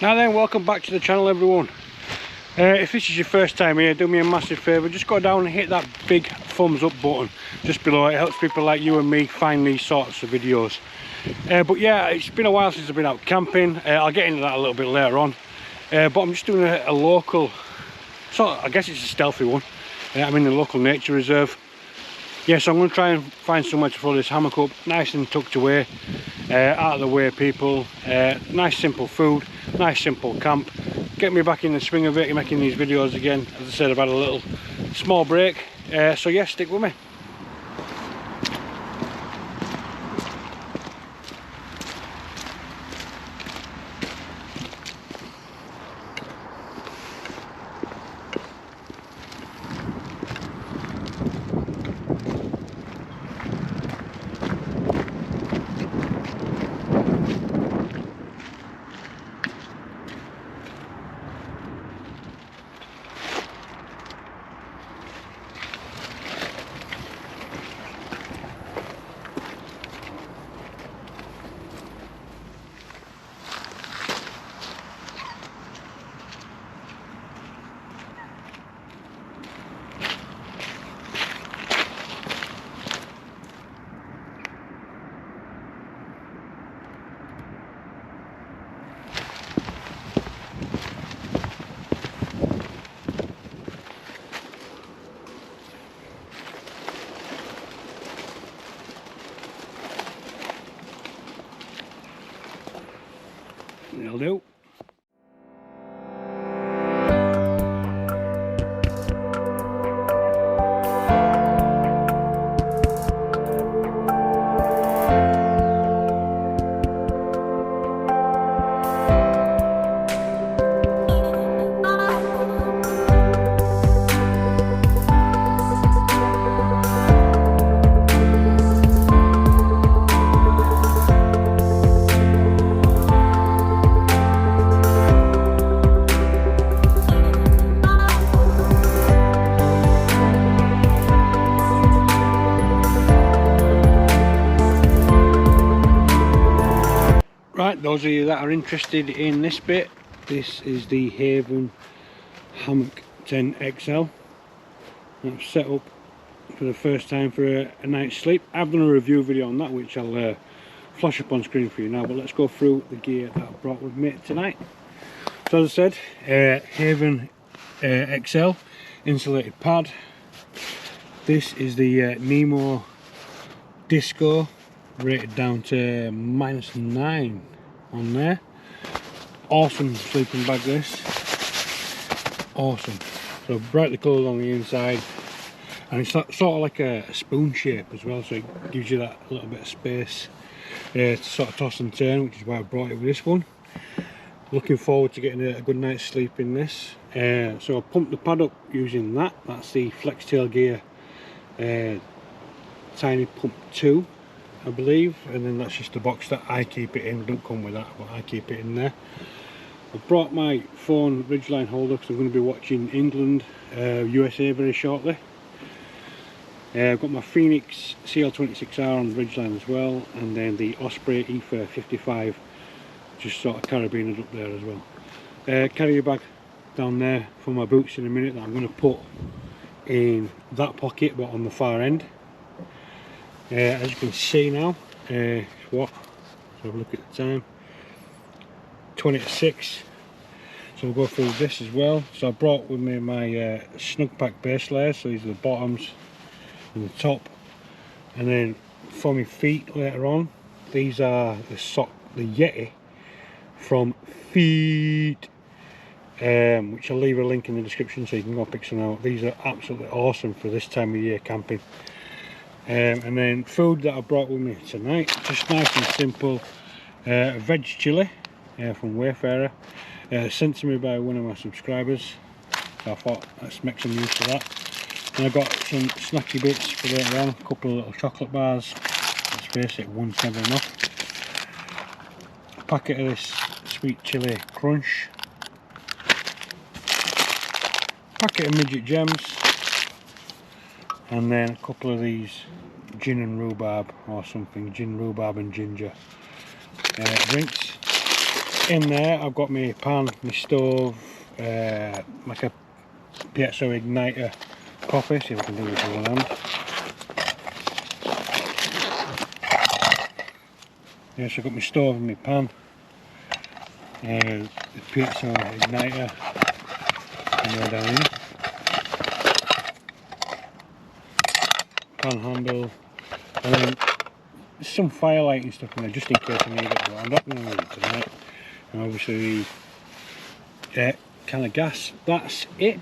Now then, welcome back to the channel, everyone. If this is your first time here, do me a massive favour, just go down and hit that big thumbs up button just below. It helps people like you and me find these sorts of videos. But yeah, it's been a while since I've been out camping. I'll get into that a little bit later on. But I'm just doing a local, I guess it's a stealthy one. I'm in the local nature reserve. Yeah, so I'm going to try and find somewhere to throw this hammock up, nice and tucked away, out of the way people. Nice simple food, nice simple camp. Get me back in the swing of it, making these videos again. As I said, I've had a little small break, so yeah, stick with me. That'll do. Right, those of you that are interested in this bit, this is the Haven Hammock 10 XL. I've set up for the first time for a night's sleep. I've done a review video on that which I'll flash up on screen for you now, but let's go through the gear that I've brought with me tonight. So as I said, Haven XL insulated pad. This is the Nemo Disco, rated down to -9 on there. Awesome sleeping bag this, awesome. So brightly coloured on the inside, and it's sort of like a spoon shape as well, so it gives you that little bit of space to sort of toss and turn, which is why I brought it with this one. Looking forward to getting a good night's sleep in this. So I pumped the pad up using that. That's the Flex Tail Gear Tiny Pump 2, I believe, and then that's just the box that I keep it in. It don't come with that, but I keep it in there. I've brought my phone Ridgeline holder because I'm going to be watching England USA very shortly. I've got my Phoenix CL26R on Ridgeline as well, and then the Osprey EFA 55 just sort of carabined up there as well. Carry bag down there for my boots in a minute that I'm going to put in that pocket but on the far end. As you can see now, let's have a look at the time, 20 to 6, so we'll go through this as well. So I brought with me my snug pack base layers, so these are the bottoms and the top, and then for my feet later on, these are the Yeti from Feet, which I'll leave a link in the description so you can go pick some out. These are absolutely awesome for this time of year camping. And then food that I brought with me tonight, just nice and simple, veg chili from Wayfarer, sent to me by one of my subscribers, so I thought let's make some use of that. And I got some snacky bits for later on, a couple of little chocolate bars, let's face it, one's never enough. A packet of this sweet chili crunch, packet of midget gems, and then a couple of these gin and rhubarb or something, gin, rhubarb and ginger drinks. In there I've got my pan, my stove, like a piezo igniter coffee, see if I can do this with one hand. Yeah, so I've got my stove and my pan, the piezo igniter, and down in. Pan handle, and then there's some fire lighting stuff in there just in case I need it, but I'm not going to need it tonight. And obviously the can of gas. That's it.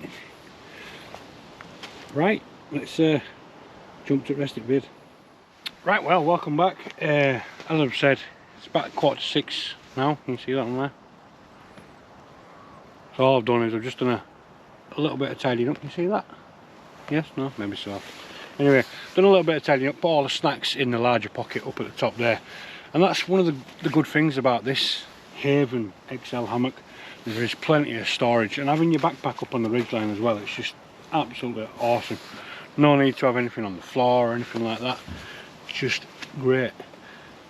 Right, let's jump to the rest of the vid. Right, well, welcome back. As I've said, it's about 6:15 now. Can you see that on there? So all I've done is I've just done a little bit of tidying up. Can you see that? Yes? No? Maybe so. Anyway, done a little bit of tidying up, put all the snacks in the larger pocket up at the top there. And that's one of the good things about this Haven XL hammock. There is plenty of storage, and having your backpack up on the ridgeline as well, it's just absolutely awesome. No need to have anything on the floor or anything like that. It's just great.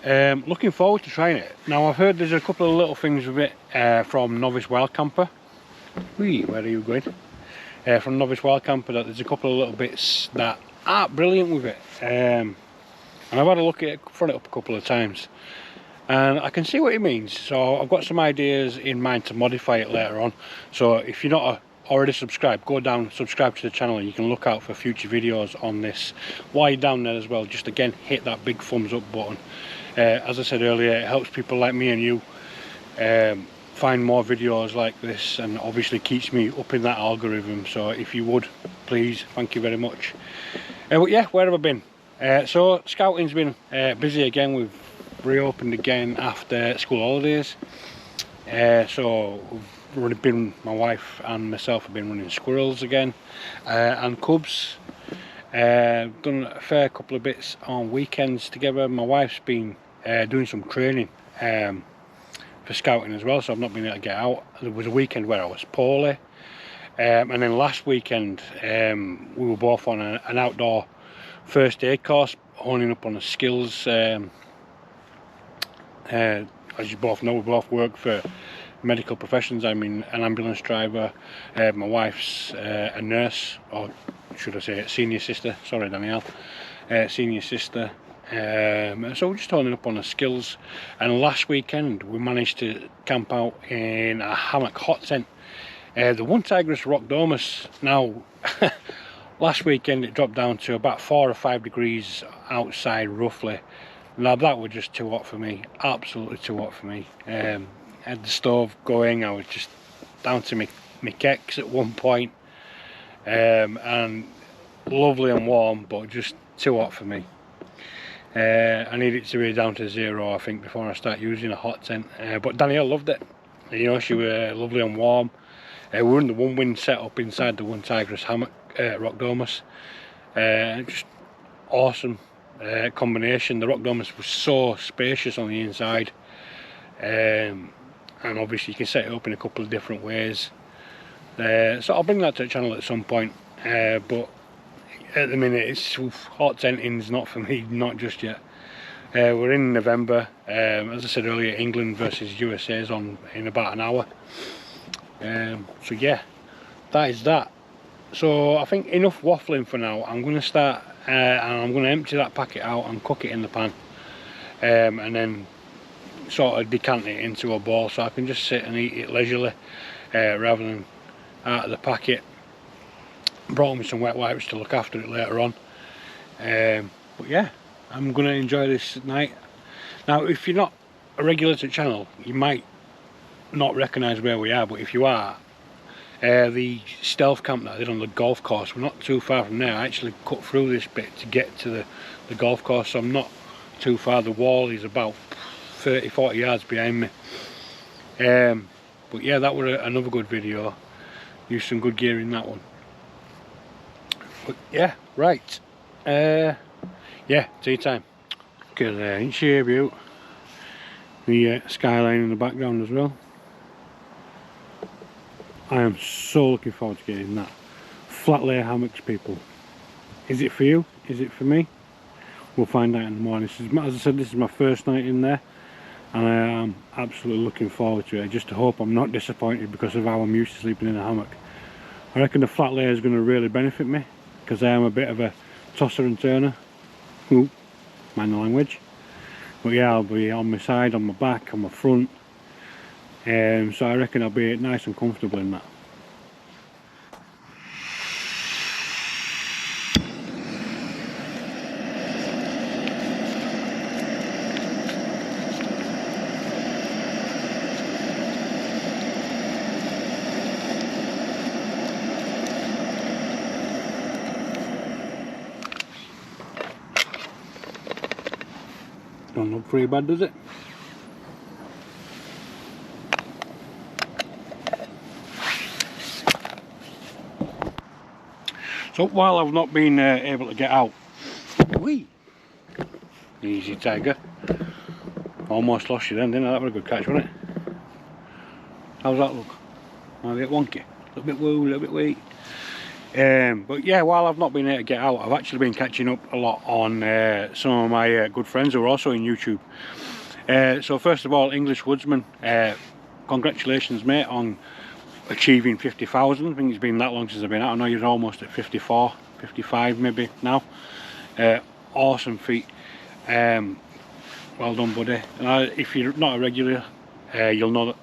Looking forward to trying it. Now I've heard there's a couple of little things with it from Novice Wild Camper. Whee, where are you going? From Novice Wild Camper, that there's a couple of little bits that aren't brilliant with it. And I've had a look at it, front it up a couple of times, and I can see what he means. So I've got some ideas in mind to modify it later on. So if you're not already subscribed, go down, subscribe to the channel, and you can look out for future videos on this. While you're down there as well, just again hit that big thumbs up button. As I said earlier, it helps people like me and you find more videos like this, and obviously keeps me up in that algorithm. So if you would, please, thank you very much. But yeah, where have I been? So scouting's been busy again. We've reopened again after school holidays. So we've been, my wife and myself have been running squirrels again, and cubs. Done a fair couple of bits on weekends together. My wife's been doing some training for scouting as well, so I've not been able to get out. There was a weekend where I was poorly, and then last weekend we were both on an outdoor first aid course, honing up on the skills. As you both know, we both work for medical professions. I'm an ambulance driver. My wife's a nurse, or should I say a senior sister, sorry Danielle, senior sister. So we're just honing up on the skills, and last weekend we managed to camp out in a hammock hot tent, the One Tigris Rock Domus. Now last weekend it dropped down to about 4 or 5 degrees outside roughly. Now that was just too hot for me, absolutely too hot for me. I had the stove going, I was just down to my kecks at one point, and lovely and warm, but just too hot for me. I need it to be down to 0, I think, before I start using a hot tent. But Danielle loved it. You know, she was lovely and warm. We were in the one wind setup inside the One Tigris hammock, Rock Domus. Just awesome combination. The Rock Domus was so spacious on the inside, and obviously you can set it up in a couple of different ways. So I'll bring that to the channel at some point. But at the minute, it's hot tenting's not for me, not just yet. We're in November. As I said earlier, England versus USA is on in about an hour. So yeah, that is that. So I think enough waffling for now. I'm going to start and I'm going to empty that packet out and cook it in the pan, and then sort of decant it into a bowl so I can just sit and eat it leisurely, rather than out of the packet. Brought me some wet wipes to look after it later on. But yeah, I'm going to enjoy this night. Now if you're not a regular to the channel, you might not recognise where we are, but if you are, the stealth camp that I did on the golf course, we're not too far from there. I actually cut through this bit to get to the golf course, so I'm not too far. The wall is about 30-40 yards behind me. But yeah, that was another good video. Used some good gear in that one. But yeah, right. Yeah, tea time. Look at there, ain't she a beaut? The skyline in the background as well. I am so looking forward to getting that. Flat layer hammocks, people. Is it for you? Is it for me? We'll find out in the morning. As I said, this is my first night in there. and I am absolutely looking forward to it. I just hope I'm not disappointed because of how I'm used to sleeping in a hammock. I reckon the flat layer is going to really benefit me because I am a bit of a tosser and turner. Ooh, mind the language. But yeah, I'll be on my side, on my back, on my front, so I reckon I'll be nice and comfortable in that. Don't look pretty bad, does it? So while I've not been able to get out, whee! Easy tiger. Almost lost you then, didn't I? That was a good catch, wasn't it? How's that look? A bit wonky, a little bit woo, a little bit weak. But yeah, while I've not been able to get out, I've actually been catching up a lot on some of my good friends who are also in YouTube. So first of all, English Woodsman, congratulations mate on achieving 50,000. I think it's been that long since I've been out. I know you're almost at 54, 55 maybe now. Awesome feat. Well done, buddy. And if you're not a regular, you'll know that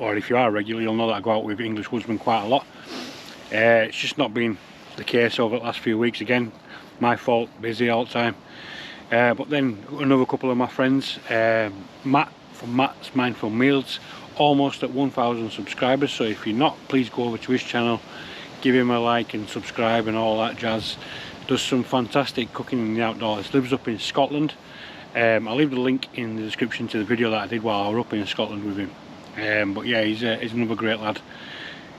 or if you are a regular, you'll know that I go out with English Woodsman quite a lot. It's just not been the case over the last few weeks. Again, my fault, busy all the time. But then another couple of my friends, Matt from Matt's Mindful Meals, almost at 1,000 subscribers. So if you're not, please go over to his channel, give him a like and subscribe and all that jazz. Does some fantastic cooking in the outdoors. Lives up in Scotland. I'll leave the link in the description to the video that I did while I was up in Scotland with him. But yeah, he's another great lad.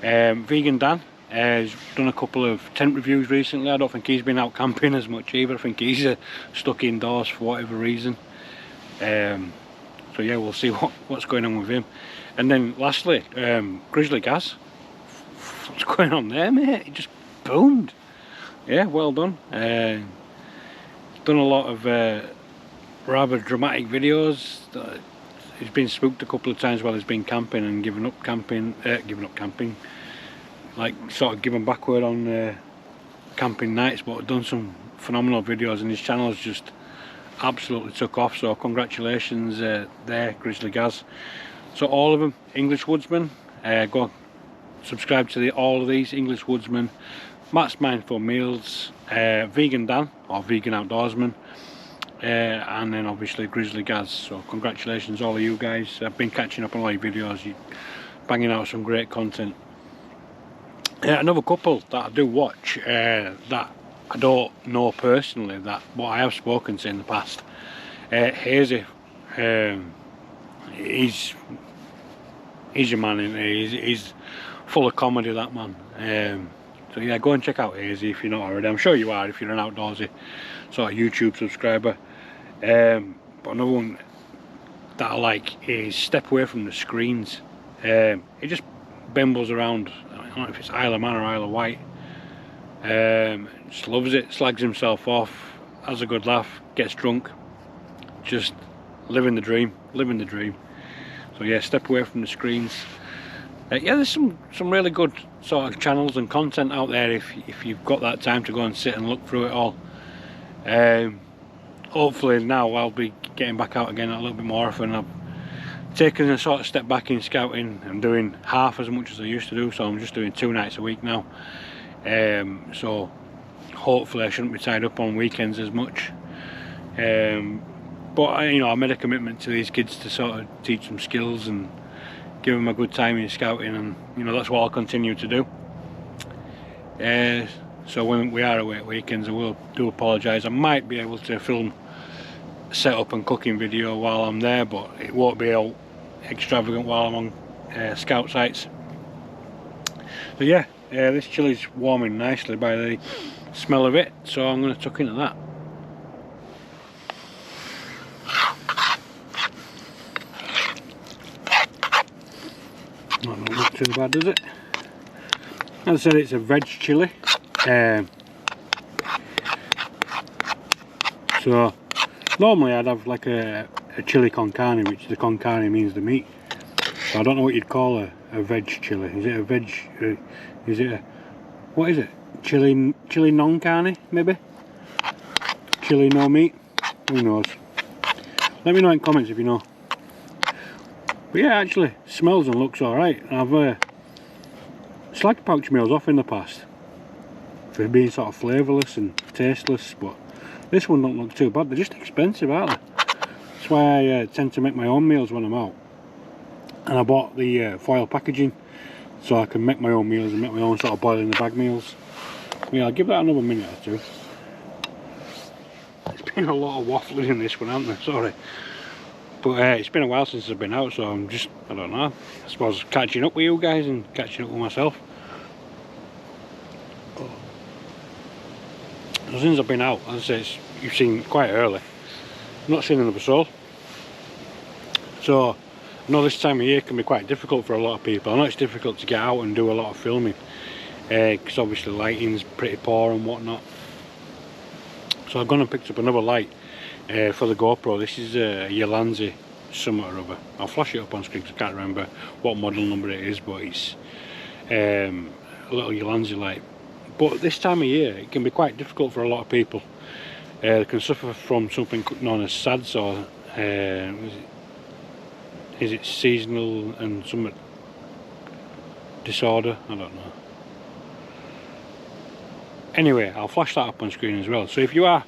Vegan Dan has done a couple of tent reviews recently. I don't think he's been out camping as much either. I think he's stuck indoors for whatever reason. So yeah, we'll see what's going on with him. And then lastly, Grizzly Gas. What's going on there, mate? He just boomed. Yeah, well done. Done a lot of rather dramatic videos. He's been spooked a couple of times while he's been camping and given up camping, like sort of given backward on camping nights, but done some phenomenal videos, and his channel has just absolutely took off. So congratulations there, Grizzly Gaz. So all of them, English Woodsman, go subscribe to all of these, English Woodsman, Matt's Mindful Meals, Vegan Dan or Vegan Outdoorsman, and then obviously Grizzly Gaz. So congratulations all of you guys. I've been catching up on all your videos, you're banging out some great content. Another couple that I do watch that I don't know personally, that what I have spoken to in the past, Haze, he's a man, isn't he? He's full of comedy, that man. So yeah, go and check out Haze if you're not already. I'm sure you are if you're an outdoorsy sort of YouTube subscriber. But another one that I like is Step Away From The Screens. He just bimbles around, I don't know if it's Isle of Man or Isle of Wight. Just loves it, slags himself off, has a good laugh, gets drunk, just living the dream, living the dream. So yeah, Step Away From The Screens. Yeah, there's some really good sort of channels and content out there if you've got that time to go and sit and look through it all. Hopefully now I'll be getting back out again a little bit more often. I've taken a sort of step back in scouting. I'm doing half as much as I used to do, so I'm just doing 2 nights a week now. So hopefully I shouldn't be tied up on weekends as much. But I made a commitment to these kids to sort of teach them skills and give them a good time in scouting, and that's what I'll continue to do. So when we are away at weekends, I do apologise. I might be able to film set up and cooking video while I'm there, but it won't be all extravagant while I'm on scout sites. So yeah, this chili's warming nicely by the smell of it, so I'm going to tuck into that. Not look too bad, does it? As I said, it's a veg chili. So Normally I'd have like a chili con carne, which the con carne means the meat. So I don't know what you'd call a veg chili. Is it a veg? Is it a, what is it? Chili non carne maybe? Chili no meat? Who knows? Let me know in comments if you know. But yeah, actually smells and looks alright. I've slagged pouch meals off in the past for being sort of flavourless and tasteless, but this one don't look too bad. They're just expensive, aren't they? That's why I tend to make my own meals when I'm out. And I bought the foil packaging so I can make my own meals and make my own sort of boil in the bag meals. Yeah, I'll give that another minute or two. It's been a lot of waffling in this one, hasn't there? Sorry. But it's been a while since I've been out, so I'm just, I don't know, I suppose catching up with you guys and catching up with myself. So since I've been out, as I say, you've seen quite early. I've not seen another soul. So I know this time of year can be quite difficult for a lot of people. I know it's difficult to get out and do a lot of filming because obviously lighting's pretty poor and whatnot. So I've gone and picked up another light for the GoPro. This is a Ulanzi something or other. I'll flash it up on screen because I can't remember what model number it is, but it's a little Ulanzi light. But this time of year it can be quite difficult for a lot of people. They can suffer from something known as SADS, or is it seasonal and some disorder? I don't know. Anyway, I'll flash that up on screen as well. So if you are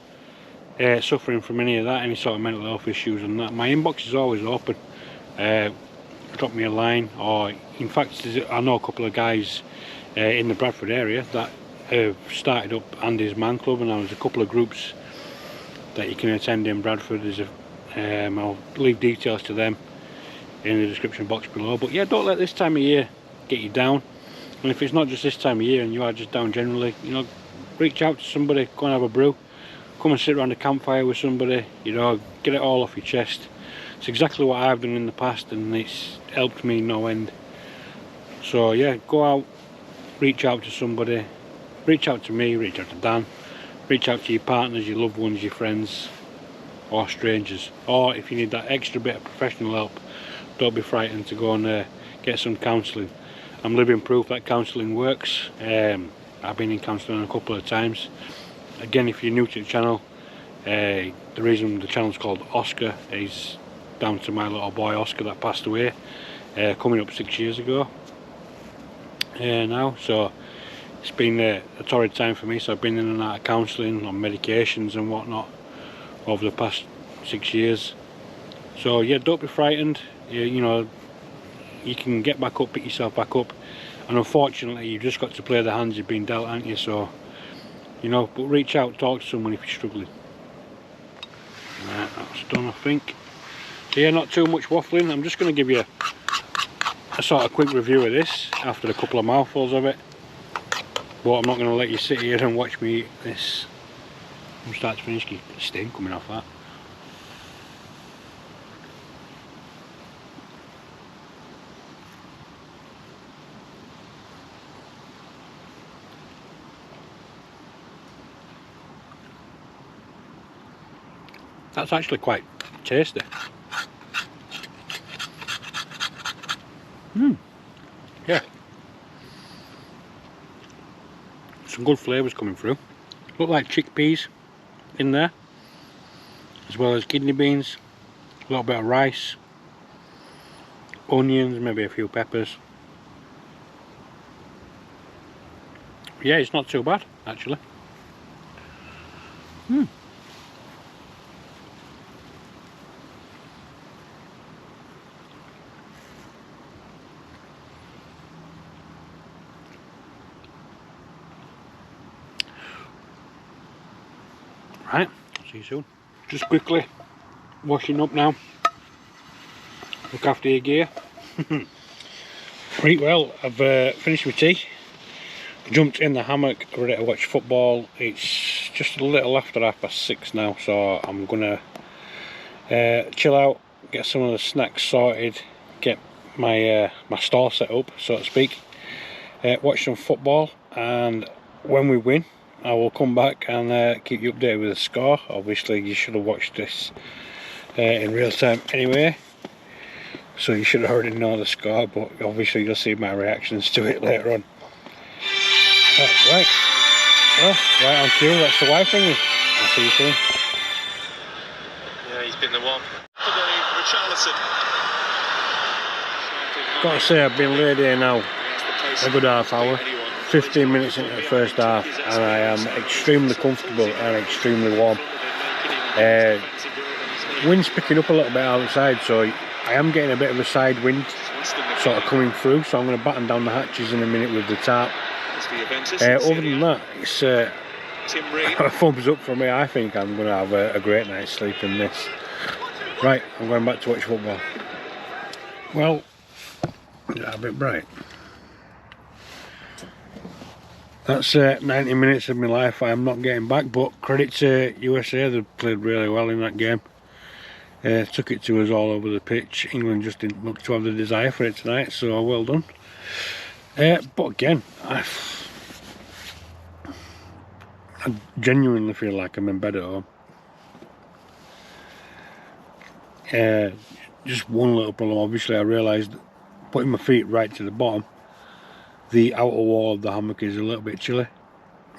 suffering from any of that, any sort of mental health issues and that, my inbox is always open. Drop me a line, or in fact I know a couple of guys in the Bradford area that have started up Andy's Man Club, and there's a couple of groups that you can attend in Bradford. I'll leave details to them in the description box below. But yeah, don't let this time of year get you down. And if it's not just this time of year and you are just down generally, you know, reach out to somebody, go and have a brew, come and sit around a campfire with somebody, you know, get it all off your chest. It's exactly what I've done in the past, and it's helped me no end. So yeah, go out, reach out to somebody, reach out to me, reach out to Dan, reach out to your partners, your loved ones, your friends, or strangers. Or if you need that extra bit of professional help, don't be frightened to go and get some counselling. I'm living proof that counselling works. I've been in counselling a couple of times. Again, if you're new to the channel, the reason the channel's called Oscar is down to my little boy Oscar that passed away coming up 6 years ago now. So it's been a torrid time for me. So I've been in and out of counselling on medications and whatnot over the past 6 years. So yeah, don't be frightened. You know, you can get back up, pick yourself back up, and unfortunately you've just got to play the hands you've been dealt, haven't you? So, you know, but reach out, talk to someone if you're struggling. Right, that's done, I think. So yeah, not too much waffling. I'm just going to give you a sort of quick review of this after a couple of mouthfuls of it, but I'm not going to let you sit here and watch me eat this from start to finish. Keep the steam coming off that. That's actually quite tasty. Yeah. Some good flavours coming through. Look like chickpeas in there, as well as kidney beans, a little bit of rice, onions, maybe a few peppers. Yeah, it's not too bad actually. Right, see you soon. Just quickly washing up now. Look after your gear. Right, well, I've finished my tea. Jumped in the hammock, ready to watch football. It's just a little after 6:30 now, so I'm gonna chill out, get some of the snacks sorted, get my my stall set up, so to speak. Watch some football, and when we win, I will come back and keep you updated with the score. Obviously you should have watched this in real time anyway, so you should already know the score, but obviously you'll see my reactions to it later on. Right, well, right on cue, that's the wife ringing. I'll see you soon. Yeah, he's been the one. Richarlison. Got to say, I've been laid here now a good half hour, 15 minutes into the first half, and I am extremely comfortable and extremely warm. Wind's picking up a little bit outside, so I am getting a bit of a side wind sort of coming through, so I'm going to batten down the hatches in a minute with the tarp. Other than that, it's a thumbs up for me. I think I'm going to have a great night's sleep in this. Right, I'm going back to watch football. Well, is that a bit bright? That's 90 minutes of my life I am not getting back, but credit to USA, they played really well in that game. Took it to us all over the pitch. England just didn't look to have the desire for it tonight, so well done. But again, I genuinely feel like I'm in bed at home. Just one little problem, obviously I realised putting my feet right to the bottom, the outer wall of the hammock is a little bit chilly.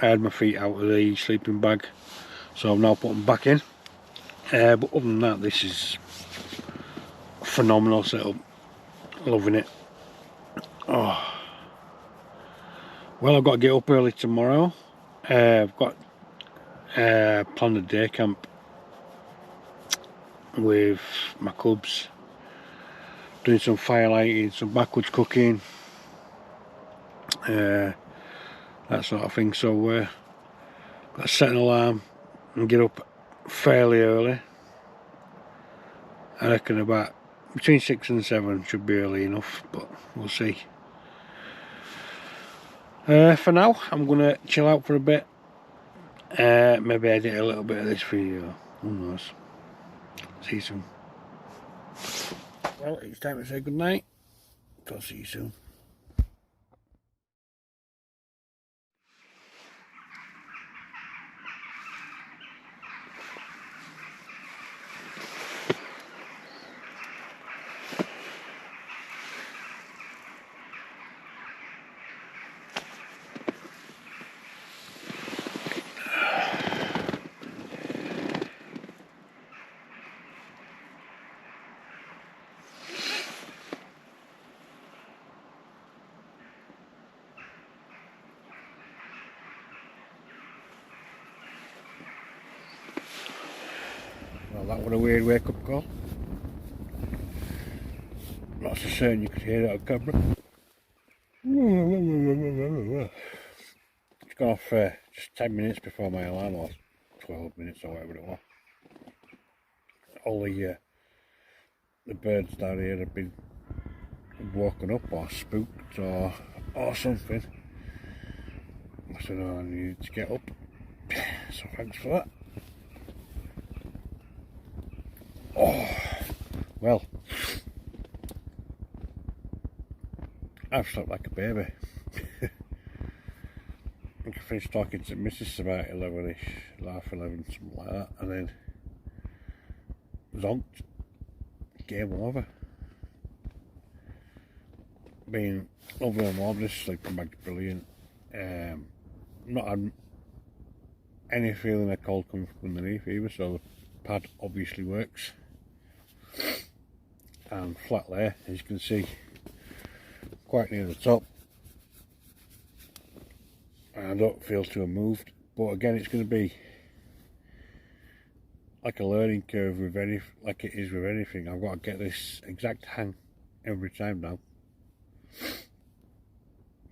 I had my feet out of the sleeping bag, so I've now put them back in. But other than that, this is a phenomenal setup. Loving it. Oh. Well, I've got to get up early tomorrow. I've got planned a day camp with my cubs, doing some firelighting, some backwards cooking, that sort of thing. So got to set an alarm and get up fairly early. I reckon about between 6 and 7 should be early enough, but we'll see. For now, I'm going to chill out for a bit. Maybe edit a little bit of this video. Who knows? See you soon. Well, it's time to say goodnight. I'll see you soon. Well, that was a weird wake-up call. Not so certain you could hear it on camera. It's gone off just 10 minutes before my alarm, or 12 minutes or whatever it was. All the birds down here have been woken up or spooked or something. So now I need to get up. So thanks for that. Oh, well, I've slept like a baby. I finished talking to Mrs. about 11ish, half 11, something like that, and then zonked. Game over. Been over and over, this sleeping bag's brilliant. Not had any feeling of cold coming from underneath either, so the pad obviously works. And flat layer, as you can see, quite near the top. I don't feel too moved, but again, it's going to be like a learning curve with like it is with anything. I've got to get this exact hang every time now.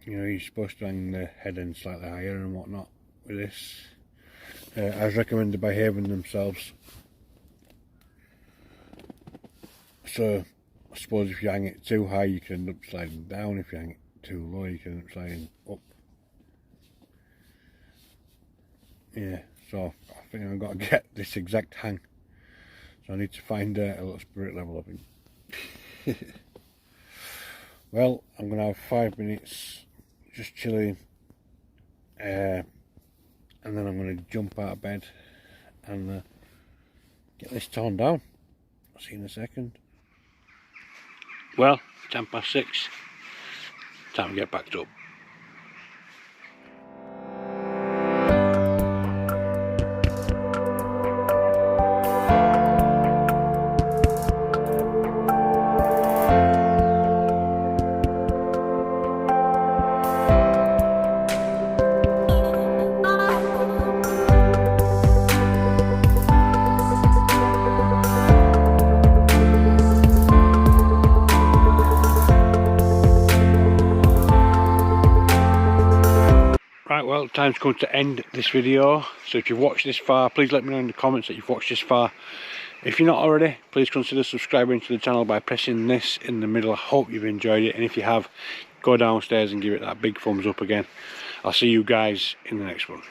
You know, you're supposed to hang the head end slightly higher and whatnot with this, as recommended by Haven themselves. So I suppose if you hang it too high, you can end up sliding down. If you hang it too low, you can end up sliding up. Yeah, so I think I've got to get this exact hang. So I need to find a little spirit level, I think. Well, I'm going to have 5 minutes just chilling, and and then I'm going to jump out of bed and get this torn down. I'll see you in a second. Well, 6:10. Time to get backed up. Right, well, time's come to end this video. So if you've watched this far, please let me know in the comments that you've watched this far. If you're not already, please consider subscribing to the channel by pressing this in the middle. I hope you've enjoyed it, and if you have, go downstairs and give it that big thumbs up again. I'll see you guys in the next one.